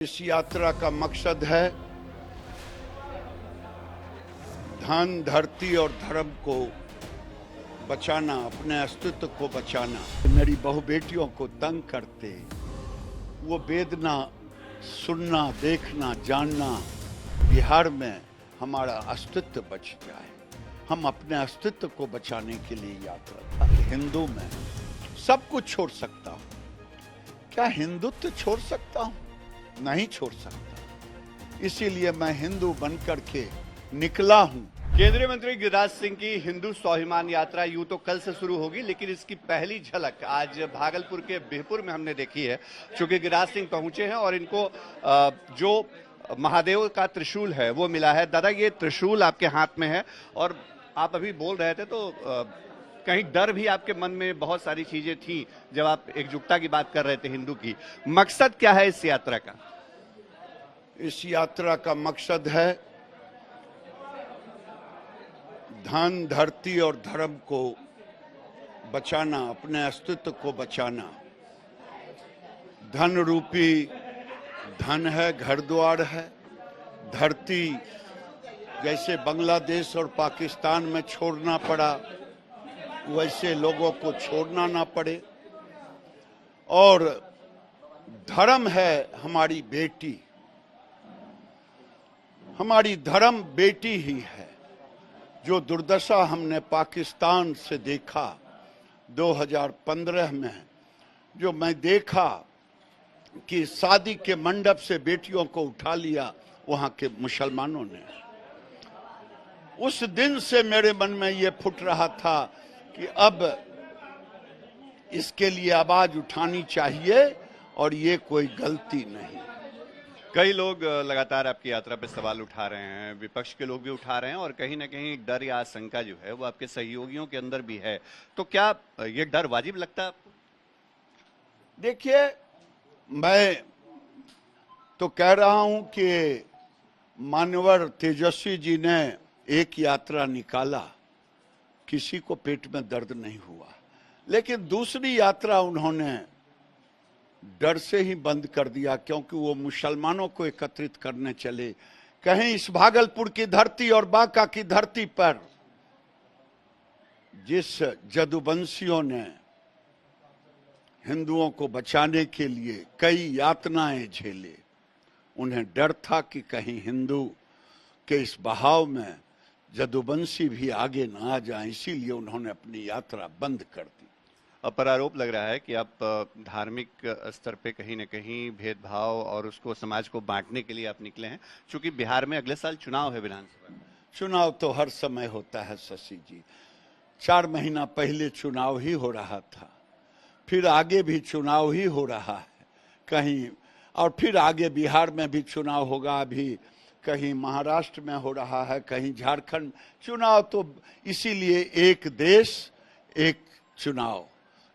इस यात्रा का मकसद है धन, धरती और धर्म को बचाना, अपने अस्तित्व को बचाना। मेरी बहु बेटियों को तंग करते, वो वेदना सुनना, देखना, जानना, बिहार में हमारा अस्तित्व बच जाए। हम अपने अस्तित्व को बचाने के लिए यात्रा। हिंदू में सब कुछ छोड़ सकता हूँ, क्या हिंदुत्व छोड़ सकता हूँ? नहीं छोड़ सकता। इसीलिए मैं हिंदू बनकर के निकला हूं। केंद्रीय मंत्री गिरिराज सिंह की हिंदू स्वाभिमान यात्रा यूं तो कल से शुरू होगी, लेकिन इसकी पहली झलक आज भागलपुर के बिहपुर में हमने देखी है। चूंकि गिरिराज सिंह पहुंचे हैं और इनको जो महादेव का त्रिशूल है वो मिला है। दादा, ये त्रिशूल आपके हाथ में है और आप अभी बोल रहे थे तो कहीं डर भी आपके मन में, बहुत सारी चीजें थी जब आप एकजुटता की बात कर रहे थे हिंदू की। मकसद क्या है इस यात्रा का? इस यात्रा का मकसद है धन, धरती और धर्म को बचाना, अपने अस्तित्व को बचाना। धन रूपी धन है, घर द्वार है। धरती जैसे बांग्लादेश और पाकिस्तान में छोड़ना पड़ा, वैसे लोगों को छोड़ना ना पड़े। और धर्म है हमारी बेटी, हमारी धर्म बेटी ही है। जो दुर्दशा हमने पाकिस्तान से देखा 2015 में, जो मैं देखा कि शादी के मंडप से बेटियों को उठा लिया वहां के मुसलमानों ने, उस दिन से मेरे मन में ये फुट रहा था कि अब इसके लिए आवाज उठानी चाहिए और ये कोई गलती नहीं। कई लोग लगातार आपकी यात्रा पे सवाल उठा रहे हैं, विपक्ष के लोग भी उठा रहे हैं और कहीं ना कहीं डर या आशंका जो है वो आपके सहयोगियों के अंदर भी है। तो क्या ये डर वाजिब लगता है आपको? देखिए, मैं तो कह रहा हूं कि मान्यवर तेजस्वी जी ने एक यात्रा निकाला, किसी को पेट में दर्द नहीं हुआ। लेकिन दूसरी यात्रा उन्होंने डर से ही बंद कर दिया, क्योंकि वो मुसलमानों को एकत्रित करने चले। कहीं इस भागलपुर की धरती और बांका की धरती पर जिस जदुवंशियों ने हिंदुओं को बचाने के लिए कई यातनाएं झेले, उन्हें डर था कि कहीं हिंदू के इस बहाव में जदुवंशी भी आगे ना आ जाए, इसीलिए उन्होंने अपनी यात्रा बंद कर दी। पर आरोप लग रहा है कि आप धार्मिक स्तर पे कहीं न कहीं भेदभाव और उसको समाज को बांटने के लिए आप निकले हैं, क्योंकि बिहार में अगले साल चुनाव है विधानसभा। चुनाव तो हर समय होता है शशि जी। 4 महीना पहले चुनाव ही हो रहा था, फिर आगे भी चुनाव ही हो रहा है कहीं, और फिर आगे बिहार में भी चुनाव होगा। अभी कहीं महाराष्ट्र में हो रहा है, कहीं झारखंड। चुनाव तो इसीलिए एक देश एक चुनाव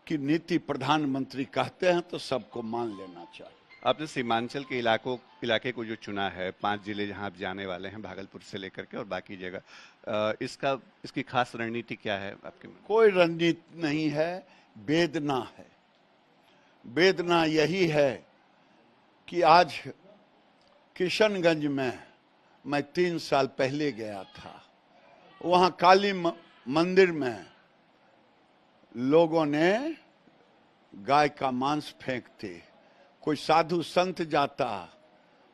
की नीति प्रधानमंत्री कहते हैं, तो सबको मान लेना चाहिए। आपने सीमांचल के इलाके को जो चुना है, 5 जिले जहां आप जाने वाले हैं, भागलपुर से लेकर के और बाकी जगह, इसकी खास रणनीति क्या है आपके मन? कोई रणनीति नहीं है, वेदना है। वेदना यही है कि आज किशनगंज में मैं 3 साल पहले गया था, वहां काली मंदिर में लोगों ने गाय का मांस फेंकते, कोई साधु संत जाता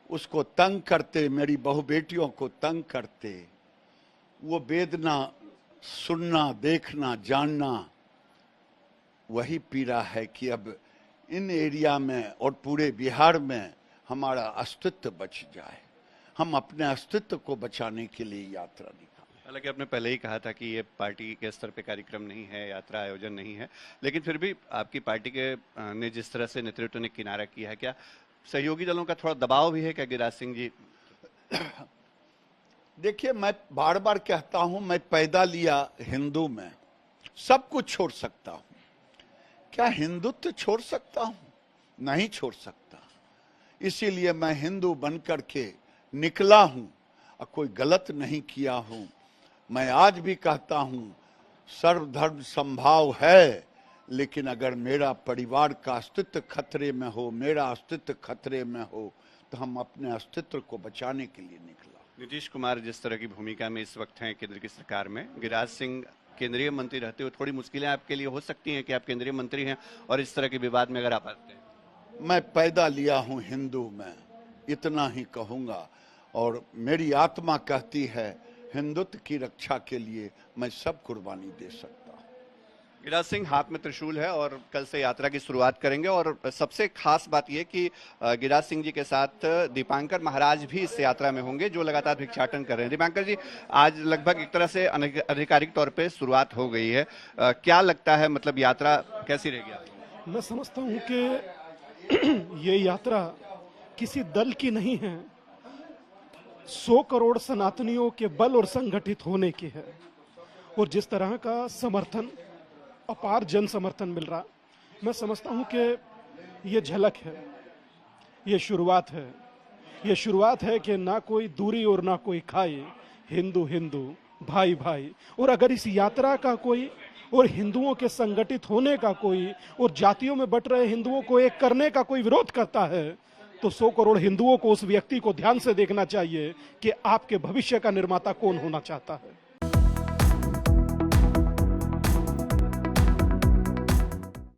उसको तंग करते, मेरी बहु बेटियों को तंग करते। वो वेदना सुनना, देखना, जानना, वही पीड़ा है कि अब इन एरिया में और पूरे बिहार में हमारा अस्तित्व बच जाए। हम अपने अस्तित्व को बचाने के लिए यात्रा निकाले। हालांकि आपने पहले ही कहा था कि ये पार्टी के स्तर पे कार्यक्रम नहीं है, यात्रा आयोजन नहीं है, लेकिन फिर भी आपकी पार्टी के ने जिस तरह से नेतृत्व ने किनारा किया है, क्या सहयोगी दलों का थोड़ा दबाव भी है क्या गिरिराज सिंह जी? देखिए, मैं बार बार कहता हूं, मैं पैदा लिया हिंदू में, सब कुछ छोड़ सकता हूं, क्या हिंदुत्व छोड़ सकता हूं? नहीं छोड़ सकता। इसीलिए मैं हिंदू बनकर के निकला हूं और कोई गलत नहीं किया हूं। मैं आज भी कहता हूं, सर्वधर्म संभाव है, लेकिन अगर मेरा परिवार का अस्तित्व खतरे में हो, मेरा अस्तित्व खतरे में हो, वक्त हम अपने अस्तित्व को बचाने के लिए निकला। नीतीश कुमार जिस तरह की भूमिका में इस वक्त हैं केंद्र की सरकार में, गिरिराज सिंह केंद्रीय मंत्री रहते हुए थोड़ी मुश्किलें आपके लिए हो सकती हैं कि आप केंद्रीय मंत्री हैं और इस तरह के विवाद में अगर आप आते हैं? मैं पैदा लिया हूं हिंदू में, इतना ही कहूंगा, और मेरी आत्मा कहती है हिंदुत्व की रक्षा के लिए मैं सब कुर्बानी दे सकता हूं। गिरिराज सिंह हाथ में त्रिशूल है और कल से यात्रा की शुरुआत करेंगे, और सबसे खास बात यह कि गिरिराज सिंह जी के साथ दीपांकर महाराज भी इस यात्रा में होंगे जो लगातार भिक्षाटन कर रहे हैं। दीपांकर जी, आज लगभग एक तरह से आधिकारिक तौर पे शुरुआत हो गई है, क्या लगता है, मतलब यात्रा कैसी रहेगी? मैं समझता हूं कि ये यात्रा किसी दल की नहीं है, 100 करोड़ सनातनियों के बल और संगठित होने की है। और जिस तरह का समर्थन, अपार जन समर्थन मिल रहा, मैं समझता हूं कि ये झलक है, ये शुरुआत है। ये शुरुआत है कि ना कोई दूरी और ना कोई खाई, हिंदू हिंदू, भाई भाई। और अगर इस यात्रा का कोई, और हिंदुओं के संगठित होने का कोई, और जातियों में बट रहे हिंदुओं को एक करने का कोई विरोध करता है, तो 100 करोड़ हिंदुओं को उस व्यक्ति को ध्यान से देखना चाहिए कि आपके भविष्य का निर्माता कौन होना चाहता है।